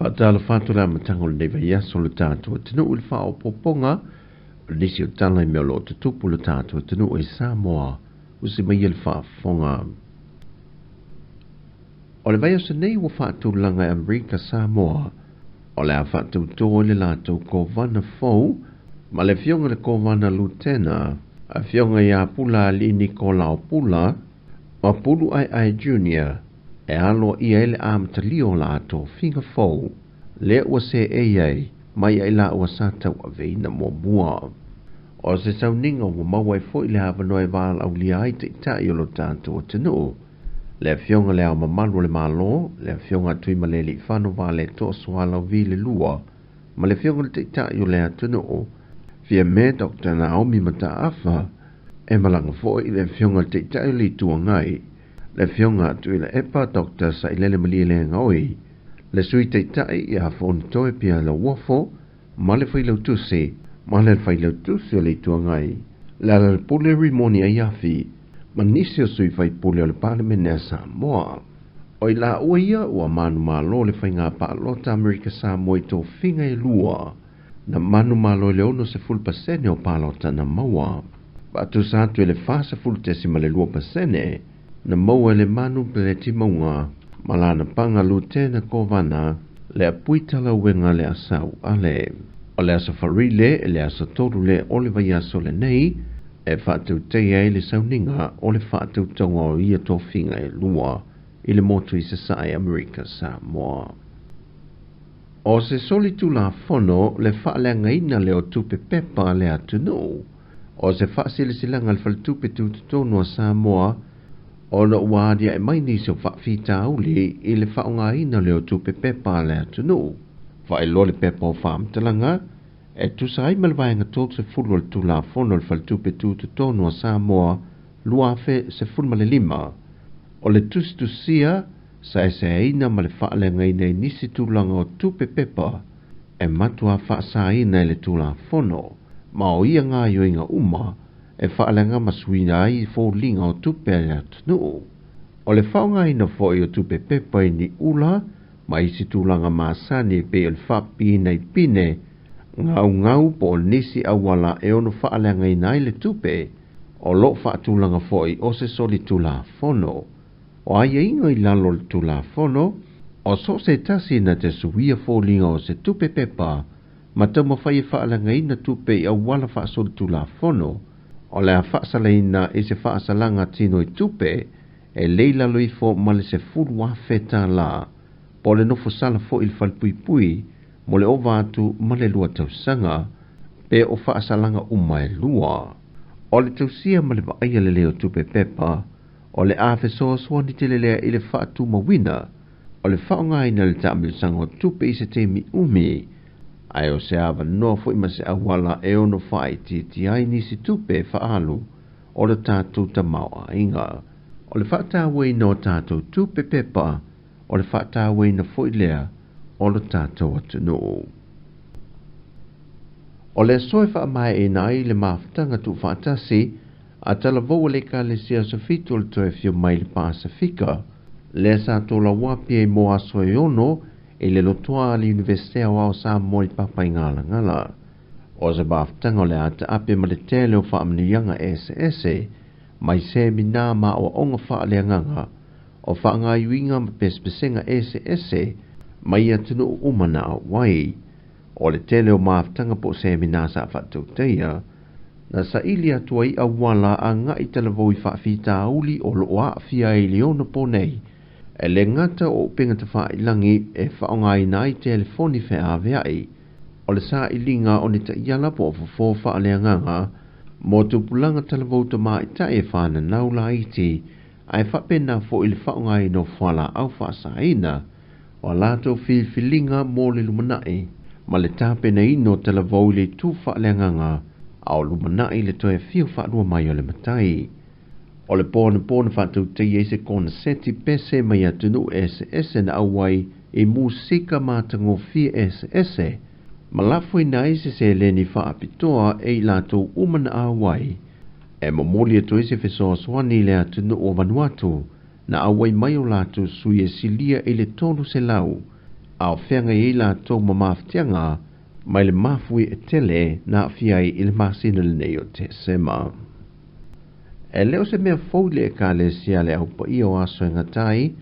Fatala fatula matango le vai aso le tātua tinu ul wha o poponga nisi o tala I mea lo te tupu le tātua tinu e Samoa usi mai il wha fonga. O le vai aso nei wa whātu langa Amerika Samoa o le a whātu tō le lātou ko vana fau ma le fionga le ko vana lutena a fionga ia pula li Nicolau Pula ma pulu ai junior e alo ia ele amatalio lātou finga fau le ua se ei mai ai la ua sata ua veina mo mua. O se sauninga ua mawai fo I le hawanoi wāl au lia ai te itai o lo tātou tinu. Le fionga le au mamalu le malo, le fionga tui ma le li whanu wā le to swala vi le lua, ma le fionga le te itai o le atinu. Fia me Dr. Naomi Mata Afa, e malanga fo I le fionga le te itai li tua ngai. Le fionga tui le epa Dr. Sailele Malile Ngaoi, le sui te tai I a fon toe pia le wafo, ma le whailau tusi, ma le whailau tusi o le tua ngai. Le pule rimoni a iafi, ma nisi o sui whai pule o le parliament e Samoa. O I la ua ia ua manu malo le whainga pa lota Amerika Samoa I tō whinga I lua, na manu malo le ono se full pasene o pa lota na maua. Patu sātu e le whasa full tesima le lua pasene, na maua le manu pele timaunga, malana panga lutena kovana, le apuitala wenga le asau ale. O le asa farile, le asa toru le oliva yaso le nei, e whātou teia le sauninga, o le whātou tonga o ia tō whinga e lua, I le motu I se sae Amerika Samoa. O se solitu la fono, le whaalenga ina le o tupe pepa le atunu. O se whaasile silanga le whaltupe tututono Samoa, o na uadia e mai nisi o whaafita auli I le whaonga ina leo tupe pepa le atunu. Whae lo le pepa o whaamtalanga, e tusai malwaenga tōk se fulu al tula fono le whaltupe tututono Samoa, luafe se fulmale lima. O le tustusia, sa se ina ma le whaalenga ina I nisi tulanga o tupe pepa, e matua whaasa ina le tula fono, ma o ia ngā yoinga uma, e whaalenga masuina ai fō linga o tupe le atunu. O le whaonga ina fō I o tupe pepa I ni ula, ma isi tūlanga māsani pe o le whapi nei pine, ngau po o nisi awala e ono whaalenga ina ai le tupe, o lo whaatūlanga fō I o se soli tula fono. O aia inga I lalo le tula fono, o so se tasi na te suia fō linga o se tupe pepa, ma tama whai whaalenga ina tupe I awala whaasoli tula fono, o le a whaasalaina I se whaasalanga tino I tupe, e leila lui fo male se fulu wa feta la, po le nofo sala fo il falpui mo le ovatu male lua tausanga, pe o whaasalanga uma e lua. O le tausia male vaaya le leo tupe pepa, o le afe soa swani te le lea I le whaatu mawina, o le whaonga ina le taamilisanga o tupe I se temi umi, ai o se awa noa fo ima se awala e ono whae ti ai nisi tupe whaalu o le tātou tamau a inga. O le whaatawai no tātou tupe pepa, o le whaatawai na fo ilea o le tātou atunu. O le soe wha mai e nai le maafutanga tu whaatasi, a tala vau le ka le sia sofitu le toe fio mai le Pasifika, le sa tola wapi e moa soe ono, e le lotoa li Universitea wao Samoa I papai ngala. O se baftanga le ata ape ma le tele o whaamnianga SS, mai semina ma o onga whaaleanganga, o whaanga iuinga ma pespesenga SS, mai atunu umana a wai. O le tele o maftanga po semina sa whatauteia, na sa ili atua I awala a ngai talavoi whaafita auli o lo a fia I leona po nei, e le ngata o pinga te whaailangi e whaonga I nai telefoni wha aveai, o le sa ilinga o ni ta iala po o fofo whaaleanganga, mo tupulanga talavouta mai ta e whana naula iti, ai whapena fo ili whaonga I no whala au whaasaina, o lato whiwhilinga mo le lumanai, ma le tāpena ino talavou le tu whaaleanganga, au lumanai le toe whiu whaarua mai o le matai. O le pōna whātou te i se kona seti pese mai atunu SS na awai e musika mātango fia SS. Malafu I nai se leni whaapitoa e lato umana awai. E momoli ato se fesoa swani le atunu o Vanuatu na awai mai o lato sui e silia e le tonu se lau. au whenga I la tō mamawhtianga, mai le mafui e tele na fiai I le masina le nei o te sema. E leo se mea fōle e ka le sia le au pa I o aso ngatai,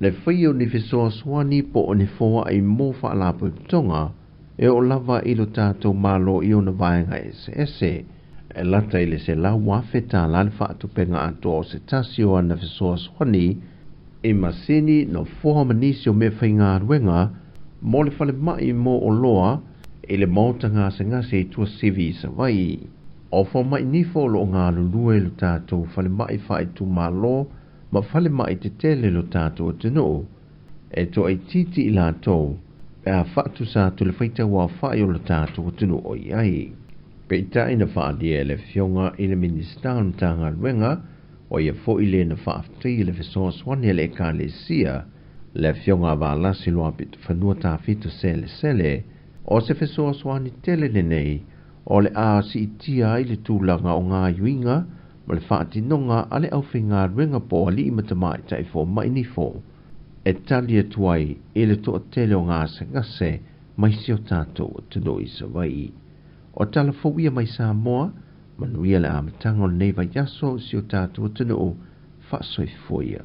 le whaio ni fisoa swani po o ni fōa I mōwha la tonga, e o lava I lo tātou malo I o na vaenga ese, e lata I le se la wafeta la le whaatu penga ato o se tasio ana fisoa swani, I masini no fōha manisi o me whainga ruenga, mo le whale mai mo o loa, I le mautanga se ngase I tua sivi sa vai. O wha mai nifo lo ngā lulue lo tātou whale mai whae tu malo, ma whale mai te tele lo tātou tino. E to ai titi I la tau, e a whaatu sa tu le whaita wa whae o lo tātou tino o iai. Pe ita ina whaadi e le fionga I le ministan tanga ruenga, o ia fo I le na whaafti le fisoa swane le ka le sia, le fionga wa lasi loa pitu whanua tā fitu sele, o se fisoa swane tele nei, o le a si itia I le tūlanga o ngā yuinga, ma le whaati nonga ale au whinga ruenga po ali I matamai tai fo mai nifo. E tali e tuai I le toa tele o ngā sengase, mai sio tātou tino I sa vai. O tala fōia mai Samoa, manuia le amatanga o neiva yaso sio tātou tino, wha soi fōia.